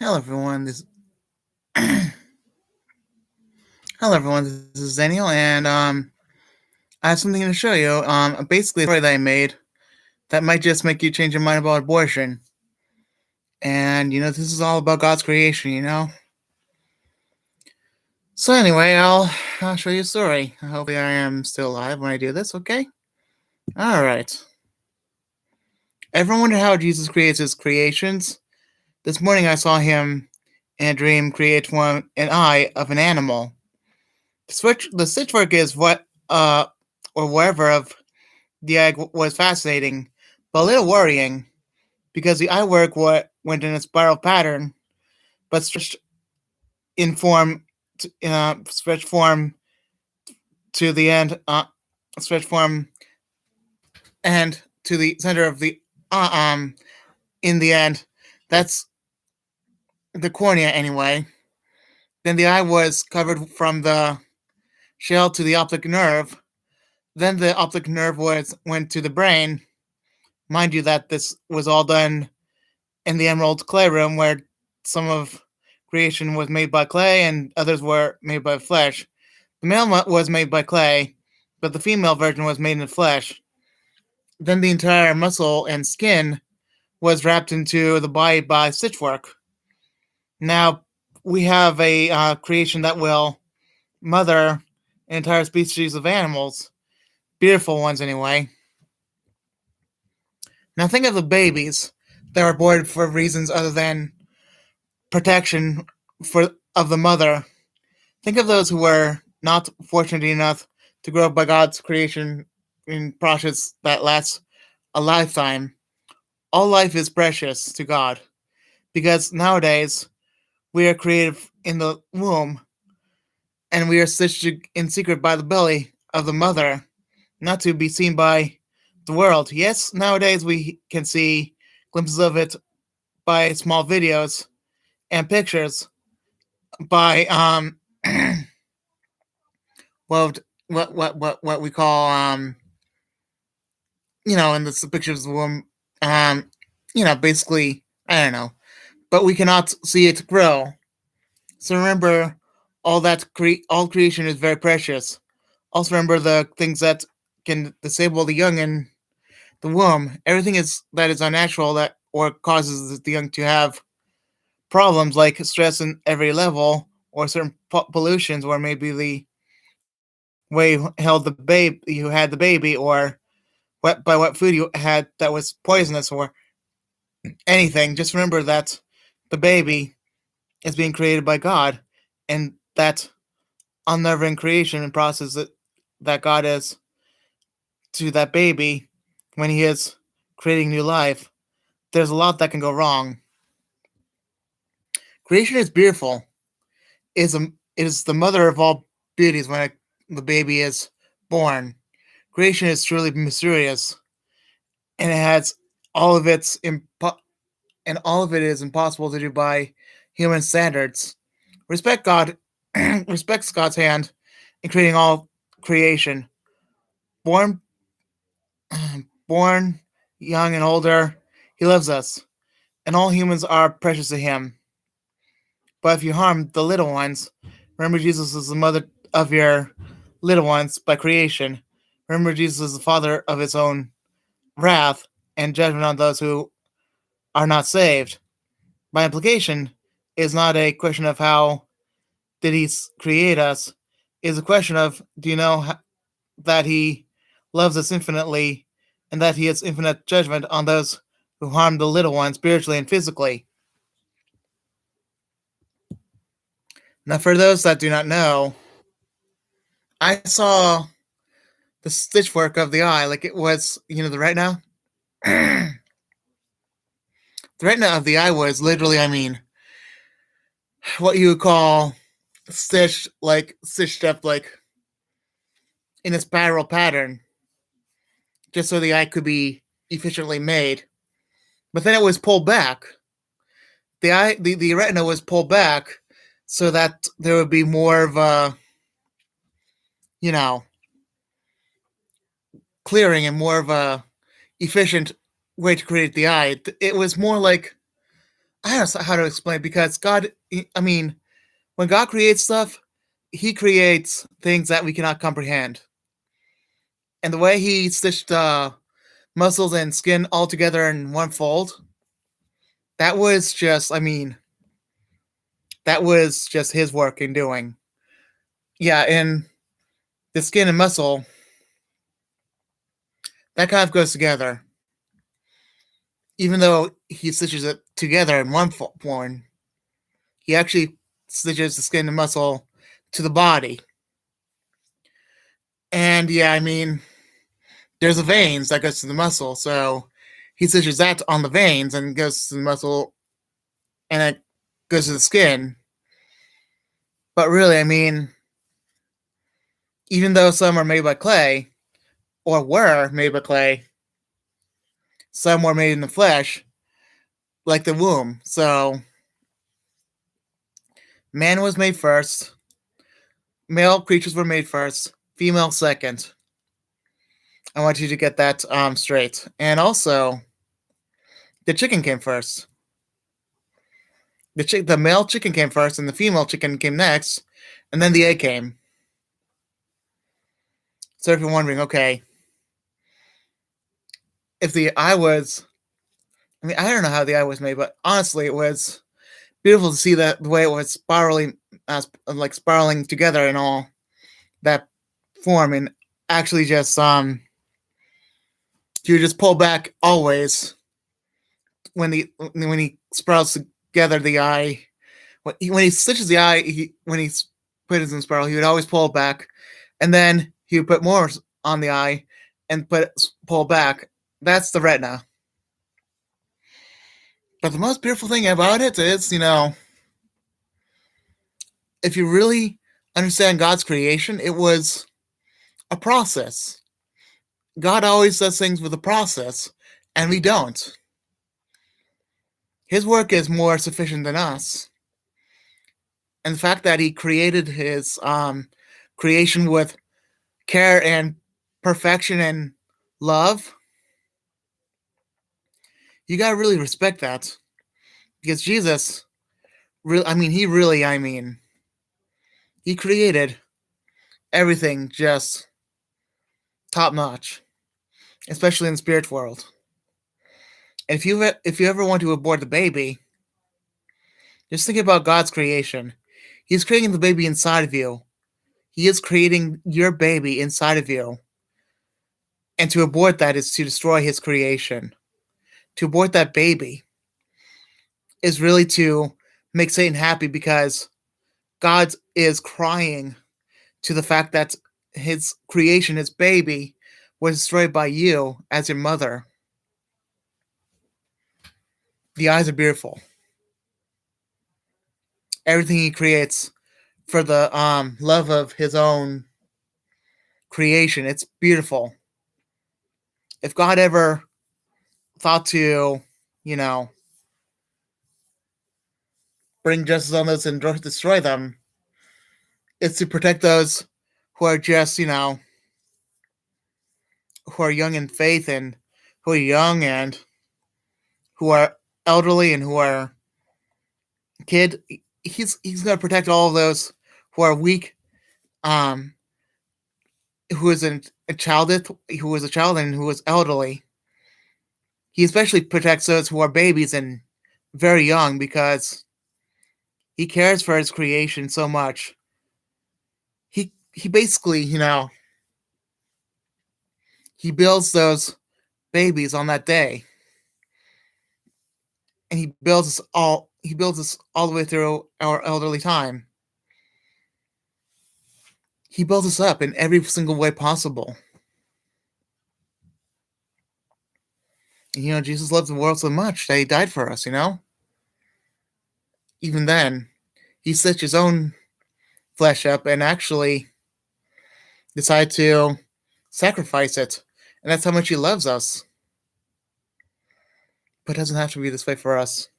Hello everyone. Hello everyone. This is Daniel, and I have something to show you. Basically, a story that I made that might just make you change your mind about abortion. And this is all about God's creation. So anyway, I'll show you a story. Hopefully, I am still alive when I do this. Okay. All right. Ever wonder how Jesus creates his creations? This morning, I saw him in a dream create an eye of an animal. The stitchwork is or wherever of the egg was fascinating, but a little worrying, because the eyework went in a spiral pattern, but in form, stretched form to the end, stretched form and to the center of the in the end. That's the cornea anyway. Then the eye was covered from the shell to the optic nerve. Then the optic nerve went to the brain. Mind you, that this was all done in the Emerald Clay Room, where some of creation was made by clay and others were made by flesh. The male was made by clay, but the female version was made in flesh. Then the entire muscle and skin was wrapped into the body by stitchwork. Now we have a creation that will mother an entire species of animals, beautiful ones anyway. Now think of the babies that were born for reasons other than protection of the mother. Think of those who were not fortunate enough to grow up by God's creation in process that lasts a lifetime. All life is precious to God, because nowadays we are created in the womb and we are stitched in secret by the belly of the mother, not to be seen by the world. Yes, nowadays we can see glimpses of it by small videos and pictures by well what we call in the pictures of the womb, basically, I don't know, but we cannot see it grow. So remember, all creation is very precious. Also remember the things that can disable the young in the womb. Everything that is unnatural that or causes the young to have problems like stress in every level or certain pollutions, or maybe the way you held you had the baby, or what food you had that was poisonous, or anything. Just remember that the baby is being created by God, and that unnerving creation and process that God is to that baby when He is creating new life. There's a lot that can go wrong. Creation is beautiful. It is the mother of all beauties when the baby is born. Creation is truly mysterious, and it has all of its and all of it is impossible to do by human standards. Respect God, respects God's hand in creating all creation. Born, born, young and older, He loves us, and all humans are precious to Him. But if you harm the little ones, remember Jesus is the mother of your little ones by creation. Remember Jesus is the father of His own wrath and judgment on those who are not saved. By implication, it is not a question of how did He create us. It is a question of, do you know that He loves us infinitely, and that He has infinite judgment on those who harm the little ones spiritually and physically. Now, for those that do not know, I saw the stitchwork of the eye like it was, the retina. The retina of the eye was literally, what you would call stitched up like in a spiral pattern, just so the eye could be efficiently made. But then it was pulled back. The retina was pulled back so that there would be more of a, you know, clearing and more of a efficient way to create the eye. It was more like I don't know how to explain, because God, I mean, when God creates stuff, He creates things that we cannot comprehend. And the way He stitched muscles and skin all together in one fold, that was just, I mean, that was just His work in doing. Yeah, and the skin and muscle, that kind of goes together. Even though He stitches it together in one, He actually stitches the skin and muscle to the body. And yeah, I mean, there's a veins that goes to the muscle, so He stitches that on the veins and goes to the muscle, and it goes to the skin. But really, I mean, even though some are made by clay, or were made by clay, some were made in the flesh, like the womb. So man was made first, male creatures were made first, female second. I want you to get that straight. And also, the chicken came first. The male chicken came first, and the female chicken came next, and then the egg came. So if you're wondering, okay, if the eye was, I mean, I don't know how the eye was made, but honestly, it was beautiful to see that the way it was spiraling, like spiraling together in all that form, and actually just you just pull back always when he spirals together the eye. When he stitches the eye, when he put it in spiral, he would always pull it back, and then he would put more on the eye and pull back. That's the retina. But the most beautiful thing about it is, if you really understand God's creation, it was a process. God always does things with a process, and we don't. His work is more sufficient than us. And the fact that He created His creation with care and perfection and love, you gotta really respect that. Because Jesus, he created everything just top notch, especially in the spirit world. And if you ever want to abort the baby, just think about God's creation. He's creating the baby inside of you. He is creating your baby inside of you. And to abort that is to destroy His creation. To abort that baby is really to make Satan happy, because God is crying to the fact that His creation, His baby, was destroyed by you as your mother. The eyes are beautiful. Everything He creates for the love of His own creation, it's beautiful. If God ever thought to, you know, bring justice on those and destroy them, it's to protect those who are just, who are young in faith, and who are young, and who are elderly, and who are kid. He's going to protect all of those who are weak, um, who is a child, who is a child, and who is elderly. He especially protects those who are babies and very young, because He cares for His creation so much. He basically, He builds those babies on that day, and He builds us all. He builds us all the way through our elderly time. He builds us up in every single way possible. And, Jesus loved the world so much that He died for us. Even then, He stitched His own flesh up and actually decided to sacrifice it, and that's how much He loves us. But it doesn't have to be this way for us.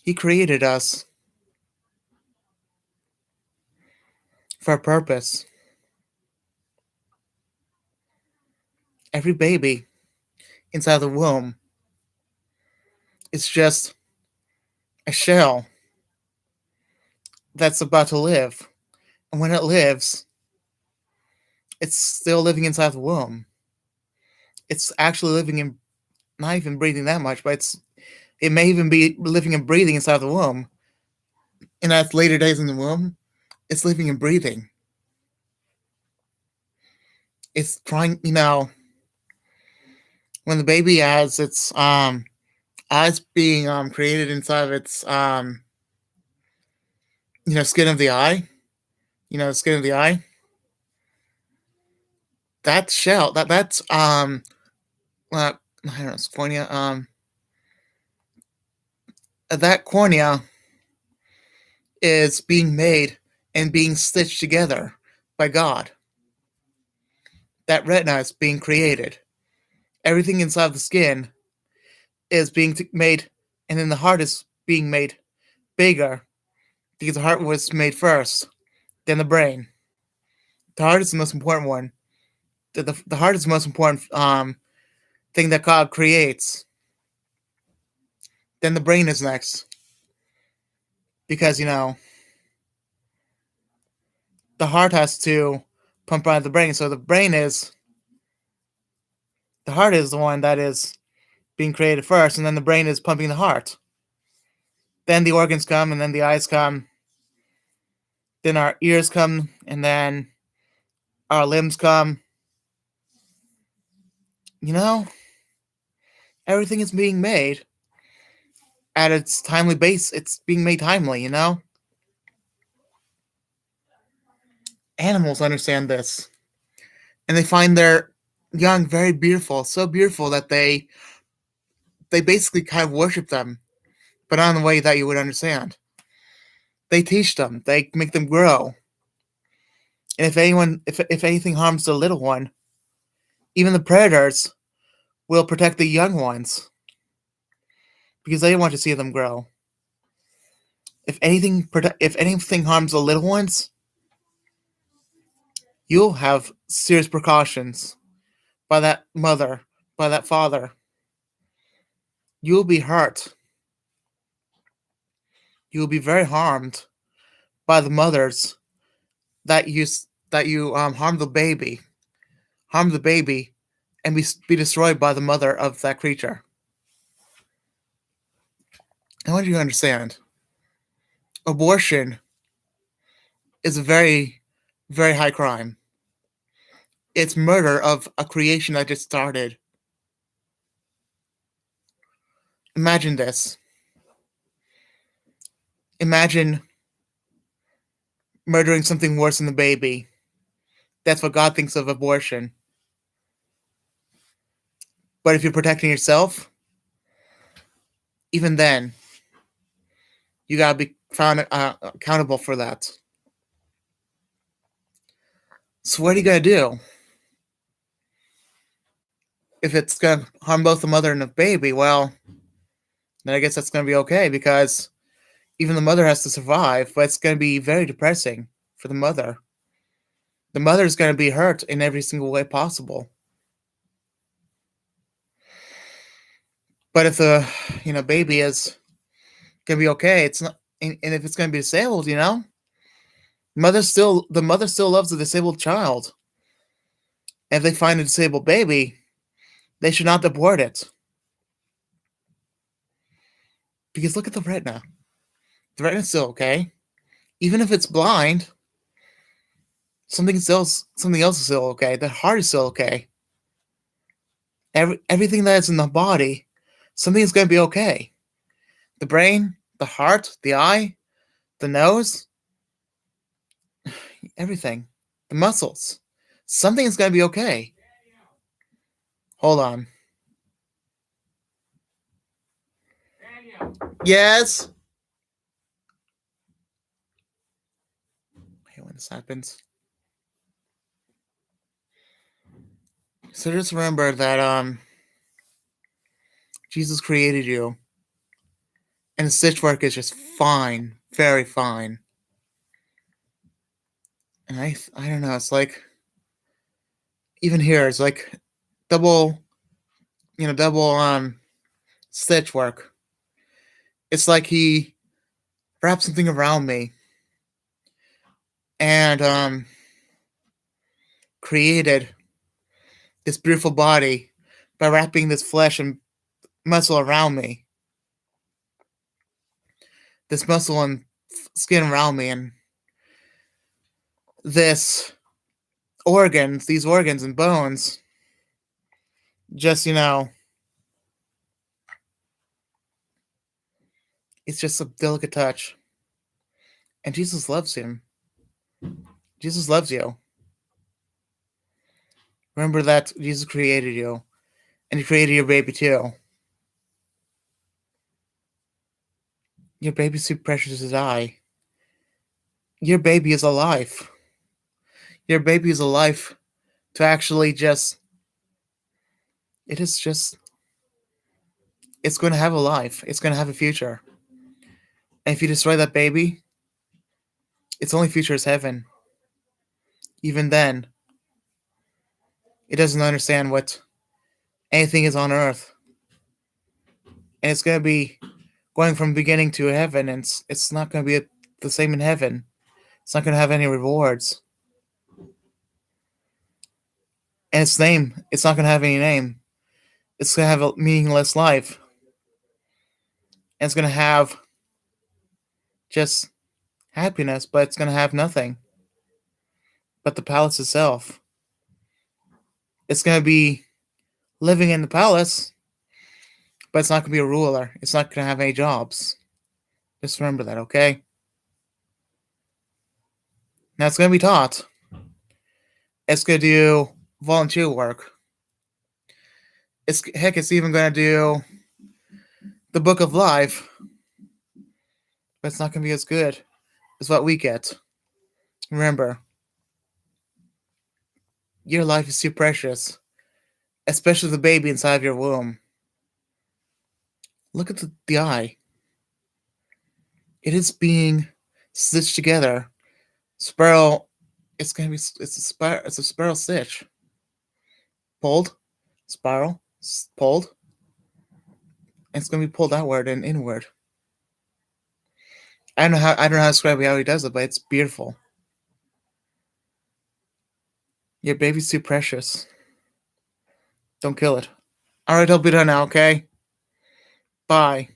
He created us for a purpose. Every baby inside the womb is just a shell that's about to live. And when it lives, it's still living inside the womb. It's actually living in, not even breathing that much, but it may even be living and breathing inside the womb. In its later days in the womb, it's living and breathing. It's trying, when the baby has its eyes being created inside of its skin of the eye, the skin of the eye. That shell, that's I don't know, it's cornea. That cornea is being made and being stitched together by God. That retina is being created. Everything inside the skin is being made, and then the heart is being made bigger because the heart was made first, then the brain. The heart is the most important one. The heart is the most important thing that God creates. Then the brain is next. Because, the heart has to pump out the brain. So the heart is the one that is being created first, and then the brain is pumping the heart. Then the organs come, and then the eyes come. Then our ears come, and then our limbs come. Everything is being made at its timely base. It's being made timely, Animals understand this. And they find their young very beautiful, so beautiful that they basically kind of worship them, but not in the way that you would understand. They teach them, they make them grow. And if anything harms the little one, even the predators will protect the young ones because they want to see them grow. If anything harms the little ones, you'll have serious precautions by that mother, by that father. You'll be hurt. You'll be very harmed by the mothers that you harm the baby, and be destroyed by the mother of that creature. I want you to understand. Abortion is a very, very high crime. It's murder of a creation that just started. Imagine this. Imagine murdering something worse than the baby. That's what God thinks of abortion. But if you're protecting yourself, even then, you gotta be found accountable for that. So what are you gonna do? If it's gonna harm both the mother and the baby, well, then I guess that's gonna be okay because even the mother has to survive, but it's gonna be very depressing for the mother. The mother is gonna be hurt in every single way possible. But if the baby is gonna be okay, it's not, and if it's gonna be disabled, the mother still loves the disabled child. If they find a disabled baby, they should not abort it. Because look at the retina. The retina's still okay. Even if it's blind, something else is still okay. The heart is still okay. Everything that is in the body, something is going to be okay. The brain, the heart, the eye, the nose, everything, the muscles, something is going to be okay. Hold on. Yes. I hate when this happens. So just remember that Jesus created you, and the stitch work is just fine, very fine. And I don't know. It's like even here, it's like double stitch work. It's like he wrap something around me, and created this beautiful body by wrapping this flesh and muscle around me, this muscle and skin around me, and these organs and bones, just, it's just a delicate touch. And Jesus loves him. Jesus loves you. Remember that Jesus created you, and he created your baby too. Your baby's too precious to die. Your baby is alive. Your baby is alive to actually it's going to have a life. It's going to have a future. And if you destroy that baby, its only future is heaven. Even then, it doesn't understand what anything is on earth. And it's going to be going from beginning to heaven, and it's not going to be the same in heaven. It's not going to have any rewards. And it's not going to have any name. It's going to have a meaningless life. And it's going to have just happiness, but it's going to have nothing but the palace itself. It's going to be living in the palace, but it's not going to be a ruler. It's not going to have any jobs. Just remember that, okay? Now it's going to be taught. It's going to do volunteer work. It's even going to do the Book of Life, but it's not going to be as good as what we get. Remember, your life is too precious, especially the baby inside of your womb. Look at the eye. It is being stitched together. Spiral. It's a spiral stitch. Pulled, spiral, pulled. And it's gonna be pulled outward and inward. I don't know how to describe how he does it, but it's beautiful. Your baby's too precious. Don't kill it. Alright, I'll be done now, okay? Bye.